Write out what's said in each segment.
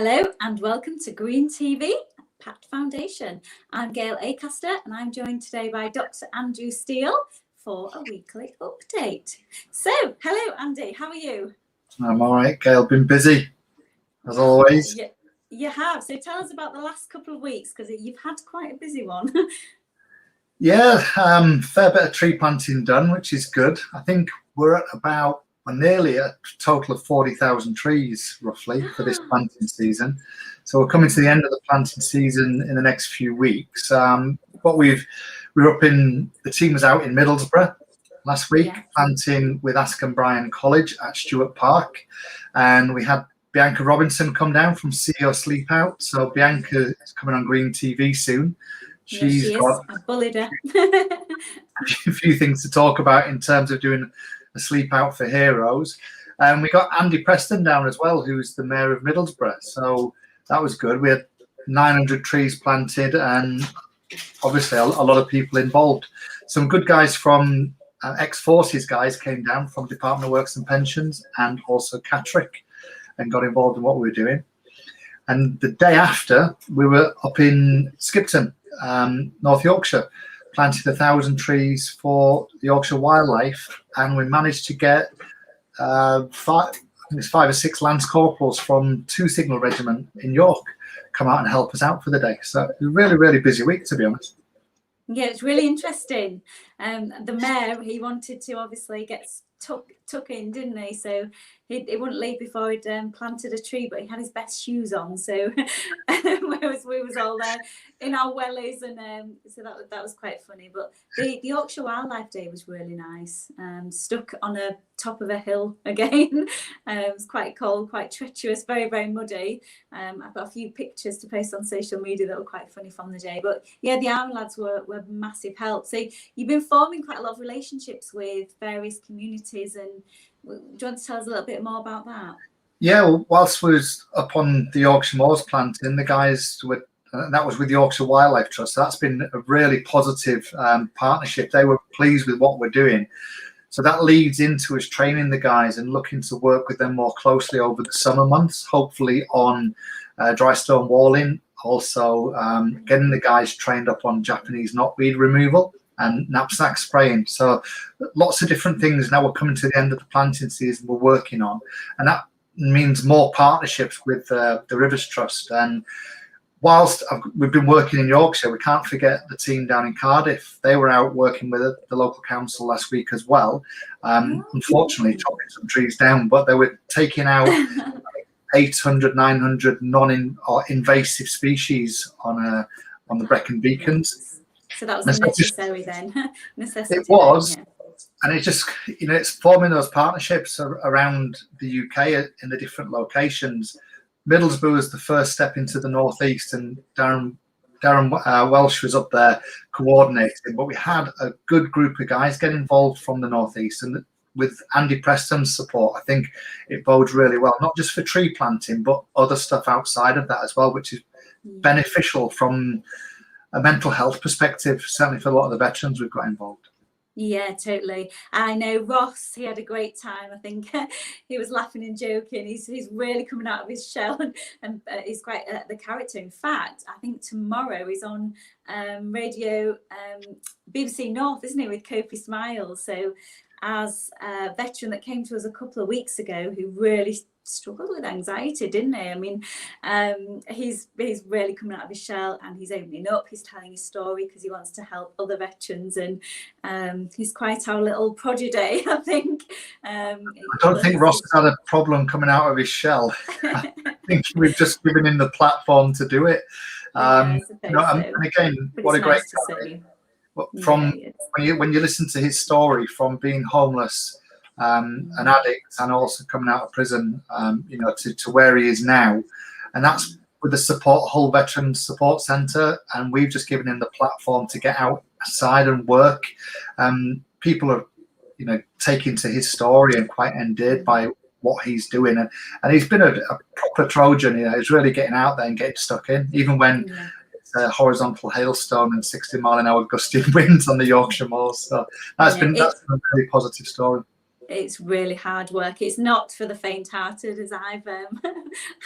Hello and welcome to Green TV, PATT Foundation. I'm Gail Acaster and I'm joined today by Dr. Andrew Steele for a weekly update. So, hello Andy, how are you? I'm all right, Gail. Been busy, as always. Yeah, you have. So tell us about the last couple of weeks, because you've had quite a busy one. Yeah, fair bit of tree planting done, which is good. I think we're at about nearly a total of 40,000 trees, roughly, for this planting season. So we're coming to the end of the planting season in the next few weeks. But the team was out in Middlesbrough last week, planting with Ask and Brian College at Stewart Park. And we had Bianca Robinson come down from CEO Sleep Out. So Bianca is coming on Green TV soon. She's got I bullied her. a few things to talk about in terms of doing a Sleep Out for Heroes. And we got Andy Preston down as well, who's the mayor of Middlesbrough. So that was good. We had 900 trees planted and obviously a lot of people involved. Some good guys from ex-forces guys came down from Department of Works and Pensions and also Catterick and got involved in what we were doing. And the day after, we were up in Skipton, North Yorkshire, planted 1,000 trees for the Yorkshire Wildlife, and we managed to get 5 or 6 Lance Corporals from 2 Signal Regiment in York come out and help us out for the day. So it was a really, really busy week, to be honest. Yeah, it's really interesting. The mayor, he wanted to obviously get tuck in, didn't he? So he wouldn't leave before he'd planted a tree, but he had his best shoes on. So whereas we was all there in our wellies, and so that was quite funny. But the Yorkshire Wildlife Day was really nice. Stuck on a top of a hill again. It was quite cold, quite treacherous, very, very muddy. I've got a few pictures to post on social media that were quite funny from the day. But yeah, the Army lads were massive help. So you've been forming quite a lot of relationships with various communities, and do you want to tell us a little bit more about that? Yeah, well, whilst we was up on the Yorkshire Moors planting, the guys were, that was with the Yorkshire Wildlife Trust. So that's been a really positive partnership. They were pleased with what we're doing. So that leads into us training the guys and looking to work with them more closely over the summer months, hopefully on dry stone walling, also getting the guys trained up on Japanese knotweed removal and knapsack spraying. So lots of different things now we're coming to the end of the planting season we're working on. And that means more partnerships with the Rivers Trust. And whilst we've been working in Yorkshire, we can't forget the team down in Cardiff. They were out working with the local council last week as well. Unfortunately, chopping some trees down, but they were taking out 800, 900 non-invasive species on the Brecon Beacons. So that was necessary then. Necessity. It was. Yeah. And it just, it's forming those partnerships around the UK in the different locations. Middlesbrough was the first step into the northeast, and Darren Welsh was up there coordinating. But we had a good group of guys get involved from the northeast, and with Andy Preston's support, I think it bodes really well, not just for tree planting, but other stuff outside of that as well, which is beneficial from a mental health perspective, certainly for a lot of the veterans we've got involved. Yeah, totally. I know Ross, he had a great time. I think he was laughing and joking. He's really coming out of his shell, and he's quite the character. In fact, I think tomorrow he's on radio, BBC North, isn't he, with Kofi Smiles. So as a veteran that came to us a couple of weeks ago who really struggled with anxiety, didn't he? I mean, he's really coming out of his shell, and he's opening up, he's telling his story because he wants to help other veterans, and he's quite our little prodigy, I think. I don't think Ross has had a problem coming out of his shell. I think we've just given him the platform to do it. And again, what a great story. From when you listen to his story, from being homeless, an addict, and also coming out of prison, to where he is now, and that's with the Hull Veterans Support Centre, and we've just given him the platform to get outside and work. People are, taking to his story and quite endeared by what he's doing, and he's been a proper Trojan. He's really getting out there and getting stuck in, even when it's a horizontal hailstone and 60-mile-an-hour gusty winds on the Yorkshire Moors. So that's been a really positive story. It's really hard work. It's not for the faint-hearted, as I've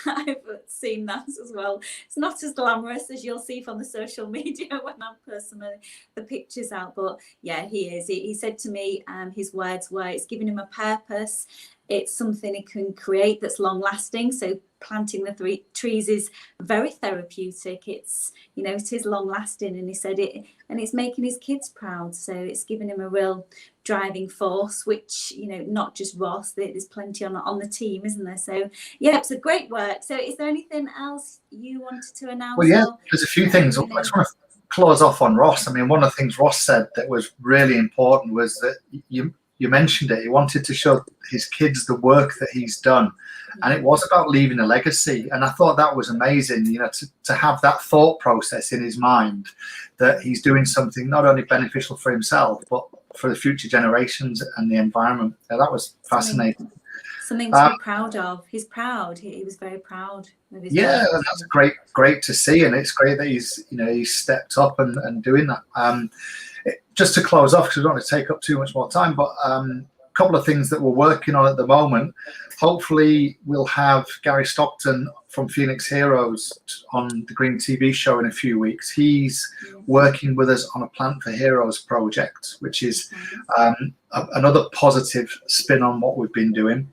I've seen that as well. It's not as glamorous as you'll see from the social media when I'm personally the pictures out. But yeah, he is. He said to me, his words were, it's giving him a purpose. It's something he can create that's long lasting. So planting the trees is very therapeutic. It's, you know, it is long lasting. And he said it, and it's making his kids proud. So it's giving him a real driving force, which, you know, not just Ross, there's plenty on the team, isn't there? So yeah, it's a great work. So is there anything else you wanted to announce? Well, yeah, there's a few things. I just want to close off on Ross. I mean, one of the things Ross said that was really important was that you mentioned it. He wanted to show his kids the work that he's done, and it was about leaving a legacy. And I thought that was amazing, you know, to have that thought process in his mind that he's doing something not only beneficial for himself but for the future generations and the environment. Yeah, that was fascinating. Something to be proud of. He's proud. He was very proud of his yeah, work. That's great to see, and it's great that he's stepped up and doing that. Just to close off, because we don't want to take up too much more time, but a couple of things that we're working on at the moment. Hopefully we'll have Gary Stockton from Phoenix Heroes on the Green TV show in a few weeks. He's working with us on a Plant for Heroes project, which is another positive spin on what we've been doing.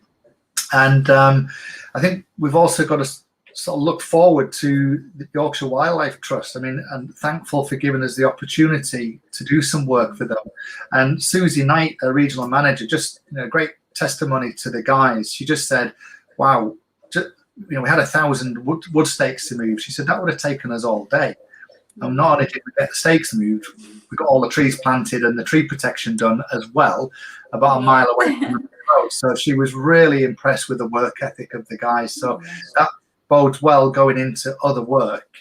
And I think we've also got to sort of look forward to the Yorkshire Wildlife Trust. I mean, and thankful for giving us the opportunity to do some work for them. And Susie Knight, a regional manager, just, you know, great testimony to the guys. She just said, wow, you know, we had 1,000 wood stakes to move. She said that would have taken us all day. And not only did we get the stakes moved, we got all the trees planted and the tree protection done as well, about a mile away from the road. So she was really impressed with the work ethic of the guys. So that bodes well going into other work.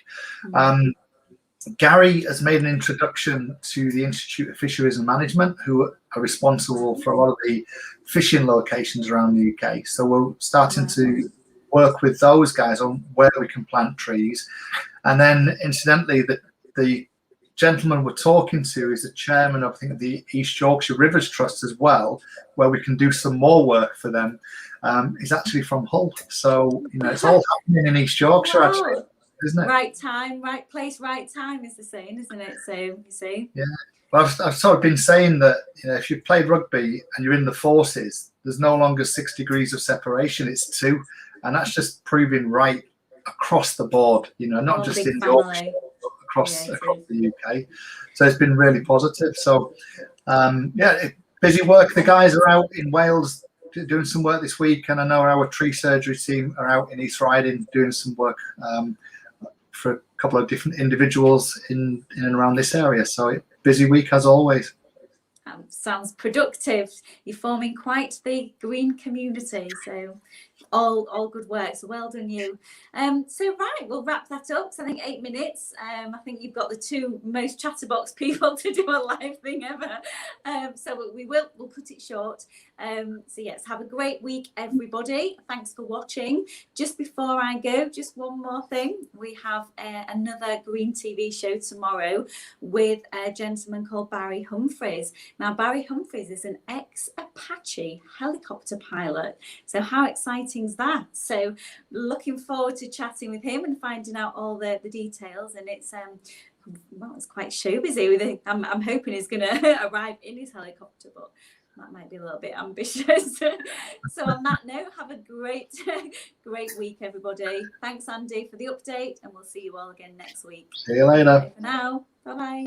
Gary has made an introduction to the Institute of Fisheries and Management, who are responsible for a lot of the fishing locations around the UK. So we're starting to work with those guys on where we can plant trees. And then incidentally, the gentleman we're talking to is the chairman of, I think, the East Yorkshire Rivers Trust as well, where we can do some more work for them. He's actually from Hull. So, you know, it's all happening in East Yorkshire, actually, isn't it? Right time, right place, right time is the saying, isn't it? So, you see. Yeah. Well, I've sort of been saying that, you know, if you played rugby and you're in the forces, there's no longer 6 degrees of separation, it's 2. And that's just proving right across the board, you know, not just in Yorkshire, but across the UK. So it's been really positive. So, busy work. The guys are out in Wales doing some work this week, and I know our tree surgery team are out in East Riding doing some work for a couple of different individuals in and around this area. So busy week as always. Sounds productive. You're forming quite the green community, so all good work. So well done you. So right, we'll wrap that up. So I think 8 minutes. I think you've got the 2 most chatterbox people to do a live thing ever. So we'll cut it short. So yes, have a great week, everybody. Thanks for watching. Just before I go, just one more thing. We have another Green TV show tomorrow with a gentleman called Barry Humphries. Now, Barry Humphries is an ex-Apache helicopter pilot. So how exciting is that? So looking forward to chatting with him and finding out all the details. And it's well, it's quite show busy with it. I'm hoping he's going to arrive in his helicopter, but that might be a little bit ambitious. So on that note, have a great week, everybody. Thanks, Andy, for the update, and we'll see you all again next week. See you later. Bye for now. Bye-bye.